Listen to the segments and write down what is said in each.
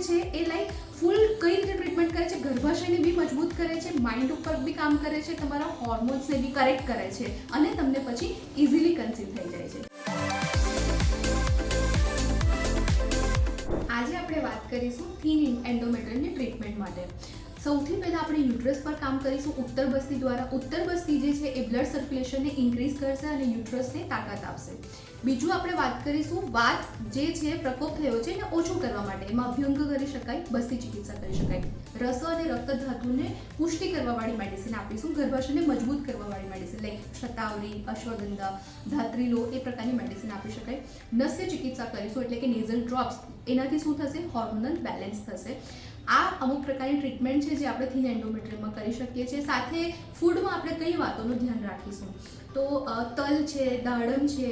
છે એ લાઈક ફૂલ કઈ રીતે ટ્રીટમેન્ટ કરે છે, ગર્ભાશયને બી મજબૂત કરે છે, માઇન્ડ ઉપર બી કામ કરે છે, તમારા હોર્મોન્સને બી કરેક્ટ કરે છે અને તમને પછી ઇઝીલી કન્સીવ થઈ જાય છે. આજે આપણે વાત કરીશું થીન એન્ડોમેટ્રિયલની ટ્રીટમેન્ટ માટે. સૌથી પહેલાં આપણે યુટ્રસ પર કામ કરીશું ઉત્તરબસ્તી દ્વારા. ઉત્તરબસ્તી જે છે એ બ્લડ સર્ક્યુલેશનને ઇન્ક્રીઝ કરશે અને યુટ્રસને તાકાત આપશે. બીજું આપણે વાત કરીશું વાત જે છે પ્રકોપ થયો છે એને ઓછું કરવા માટે. એમાં અભ્યંગ કરી શકાય, બસ્તી ચિકિત્સા કરી શકાય. રસ અને રક્ત ધાતુને પુષ્ટિ કરવાવાળી મેડિસિન આપીશું. ગર્ભાશયને મજબૂત કરવાવાળી મેડિસિન લાઈક શતાવરી, અશ્વગંધા, ધાત્રીલો એ પ્રકારની મેડિસિન આપી શકાય. નસ્ય ચિકિત્સા કરીશું એટલે કે નેઝલ ડ્રોપ્સ. એનાથી શું થશે? હોર્મોનલ બેલેન્સ થશે. આ અમુક પ્રકારની ટ્રીટમેન્ટ છે જે આપણે થીન એન્ડોમેટ્રિયમમાં કરી શકીએ છીએ. સાથે ફૂડમાં આપણે કઈ વાતોનું ધ્યાન રાખીશું તો તલ છે, દાડમ છે,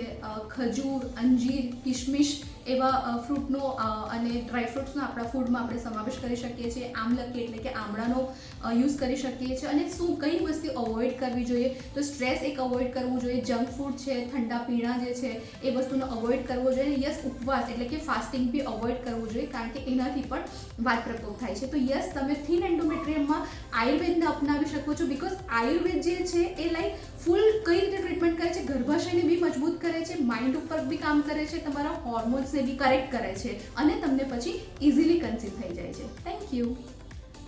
ખજૂર, અંજીર, કિશમિશ એવા ફ્રૂટનો અને ડ્રાયફ્રૂટ્સનો આપણા ફૂડમાં આપણે સમાવેશ કરી શકીએ છીએ. આમલકી એટલે કે આમળાનો યુઝ કરી શકીએ છીએ. અને શું કઈ વસ્તુ અવોઇડ કરવી જોઈએ તો સ્ટ્રેસ એક અવોઇડ કરવું જોઈએ, જંક ફૂડ છે, ઠંડા પીણા જે છે એ વસ્તુનો અવોઇડ કરવો જોઈએ. યસ, ઉપવાસ એટલે કે ફાસ્ટિંગ બી અવોઇડ કરવું જોઈએ કારણ કે એનાથી પણ વાત પ્રકોપ થાય છે. તો યસ, તમે થીન એન્ડોમેટ્રિયમમાં આયુર્વેદને અપનાવી શકો છો બિકોઝ આયુર્વેદ જે છે એ લાઈક ફૂલ કઈ રીતે ટ્રીટમેન્ટ કરે છે, ગર્ભાશયને બી મજબૂત કરે છે, માઇન્ડ ઉપર બી કામ કરે છે, તમારા હોર્મોન્સને બી કરેક્ટ કરે છે અને તમને પછી ઇઝીલી કન્સીવ થઈ જાય છે. Thank you.